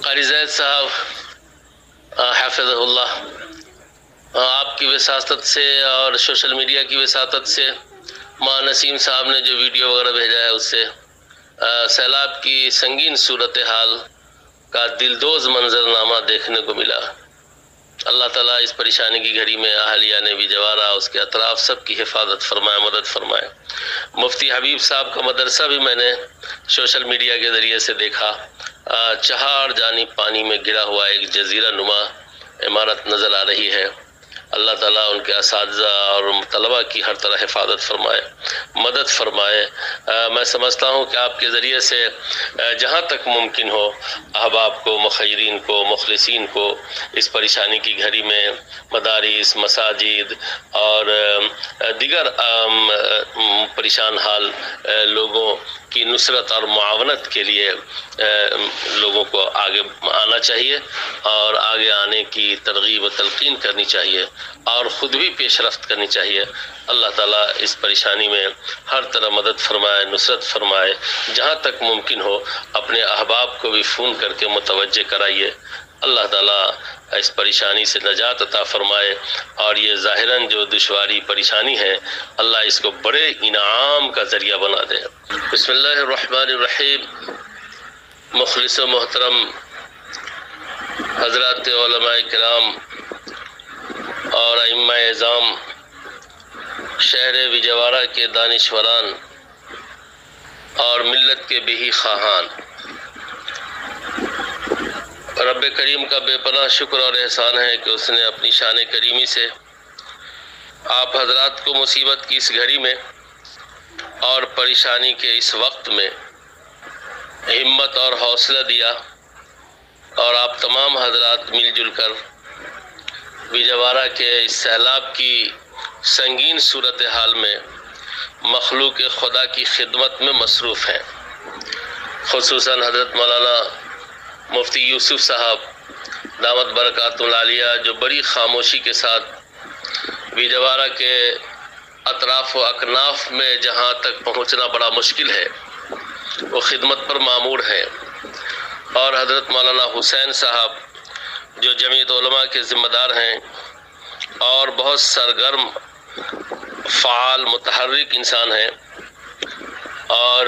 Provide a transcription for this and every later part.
قاری زید صاحب حافظہullah، آپ کی وساطت سے اور سوشل میڈیا کی وساطت سے ماں نسیم صاحب نے جو ویڈیو وغیرہ بھیجا ہے اس سے سیلاب کی سنگین صورتحال کا دلدوز منظرنامہ دیکھنے کو ملا۔ اللہ تعالیٰ اس پریشانی کی گھڑی میں اہلیہ نے بھی جوارہ اس کے اطراف سب کی حفاظت فرمائے، مدد فرمائے۔ مفتی حبیب صاحب کا مدرسہ بھی میں نے سوشل میڈیا کے ذریعے سے دیکھا، چہار جانب پانی میں گرا ہوا ایک جزیرہ نما عمارت نظر آ رہی ہے۔ اللہ تعالیٰ ان کے اساتذہ اور طلبہ کی ہر طرح حفاظت فرمائے، مدد فرمائے۔ میں سمجھتا ہوں کہ آپ کے ذریعے سے جہاں تک ممکن ہو احباب کو، مخیرین کو، مخلصین کو اس پریشانی کی گھڑی میں مدارس، مساجد اور دیگر پریشان حال لوگوں کی نصرت اور معاونت کے لیے لوگوں کو آگے آنا چاہیے اور آگے آنے کی ترغیب و تلقین کرنی چاہیے اور خود بھی پیش رفت کرنی چاہیے۔ اللہ تعالیٰ اس پریشانی میں ہر طرح مدد فرمائے، نصرت فرمائے۔ جہاں تک ممکن ہو اپنے احباب کو بھی فون کر کے متوجہ کرائیے۔ اللہ تعالیٰ اس پریشانی سے نجات عطا فرمائے اور یہ ظاہراً جو دشواری پریشانی ہے اللہ اس کو بڑے انعام کا ذریعہ بنا دے۔ بسم اللہ الرحمن الرحیم۔ مخلص و محترم حضرات علماء کرام اور ائمہ اعظام، شہر وجوارہ کے دانشوران اور ملت کے بہی خواہان، رب کریم کا بے پناہ شکر اور احسان ہے کہ اس نے اپنی شان کریمی سے آپ حضرات کو مصیبت کی اس گھڑی میں اور پریشانی کے اس وقت میں ہمت اور حوصلہ دیا، اور آپ تمام حضرات مل جل کر وجوارہ کے اس سیلاب کی سنگین صورتحال میں مخلوق خدا کی خدمت میں مصروف ہیں۔ خصوصاً حضرت مولانا مفتی یوسف صاحب دامت برکاتہ العالیہ جو بڑی خاموشی کے ساتھ وجوارہ کے اطراف و اکناف میں جہاں تک پہنچنا بڑا مشکل ہے وہ خدمت پر مامور ہیں، اور حضرت مولانا حسین صاحب جو جمعیت علماء کے ذمہ دار ہیں اور بہت سرگرم، فعال، متحرک انسان ہیں، اور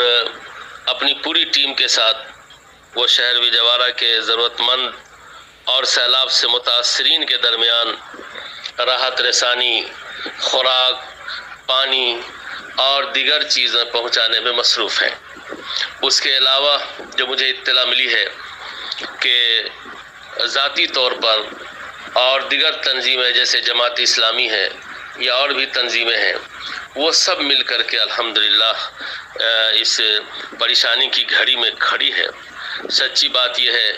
اپنی پوری ٹیم کے ساتھ وہ شہر وجوارہ کے ضرورت مند اور سیلاب سے متاثرین کے درمیان راحت رسانی، خوراک، پانی اور دیگر چیزیں پہنچانے میں مصروف ہیں۔ اس کے علاوہ جو مجھے اطلاع ملی ہے کہ ذاتی طور پر اور دیگر تنظیمیں جیسے جماعت اسلامی ہے یا اور بھی تنظیمیں ہیں، وہ سب مل کر کے الحمدللہ اس پریشانی کی گھڑی میں کھڑی ہے۔ سچی بات یہ ہے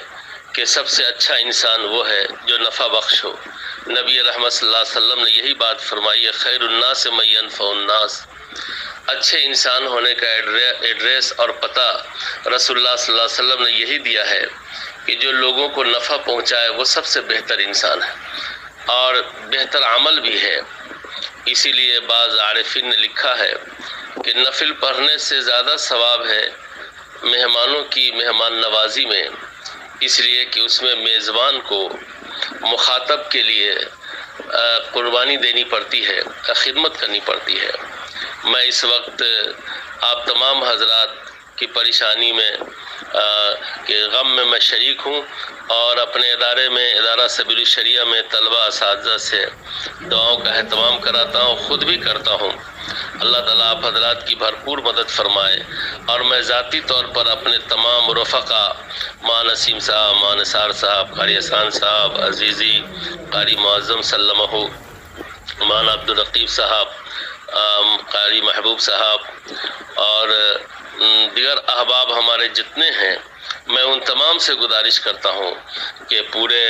کہ سب سے اچھا انسان وہ ہے جو نفع بخش ہو۔ نبی رحمت صلی اللہ علیہ وسلم نے یہی بات فرمائی ہے، خیر الناس من ينفع الناس۔ اچھے انسان ہونے کا ایڈریس اور پتہ رسول اللہ صلی اللہ علیہ وسلم نے یہی دیا ہے کہ جو لوگوں کو نفع پہنچائے وہ سب سے بہتر انسان ہے اور بہتر عمل بھی ہے۔ اسی لیے بعض عارفین نے لکھا ہے کہ نفل پڑھنے سے زیادہ ثواب ہے مہمانوں کی مہمان نوازی میں، اس لیے کہ اس میں میزبان کو مخاطب کے لیے قربانی دینی پڑتی ہے، خدمت کرنی پڑتی ہے۔ میں اس وقت آپ تمام حضرات کی پریشانی میں کے غم میں شریک ہوں اور اپنے ادارے میں، ادارہ سبیل الشریعہ میں طلبہ اساتذہ سے دعاؤں کا اہتمام کراتا ہوں، خود بھی کرتا ہوں۔ اللہ تعالیٰ آپ حضرات کی بھرپور مدد فرمائے، اور میں ذاتی طور پر اپنے تمام رفقا ماں نسیم صاحب، ماں نثار صاحب، قاری احسان صاحب، عزیزی قاری معظم سلمہ، مولانا عبدالرقیب صاحب، قاری محبوب صاحب اور دیگر احباب ہمارے جتنے ہیں، میں ان تمام سے گزارش کرتا ہوں کہ پورے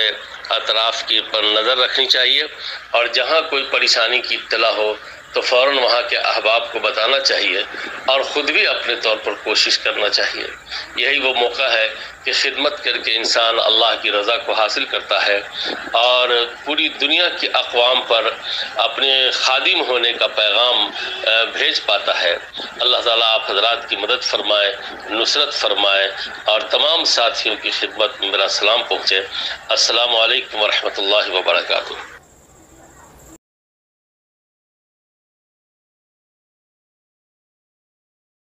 اطراف کی پر نظر رکھنی چاہیے، اور جہاں کوئی پریشانی کی اطلاع ہو تو فوراً وہاں کے احباب کو بتانا چاہیے اور خود بھی اپنے طور پر کوشش کرنا چاہیے۔ یہی وہ موقع ہے کہ خدمت کر کے انسان اللہ کی رضا کو حاصل کرتا ہے اور پوری دنیا کی اقوام پر اپنے خادم ہونے کا پیغام بھیج پاتا ہے۔ اللہ تعالیٰ آپ حضرات کی مدد فرمائے، نصرت فرمائے اور تمام ساتھیوں کی خدمت میں میرا سلام پہنچے۔ السلام علیکم ورحمۃ اللہ وبرکاتہ۔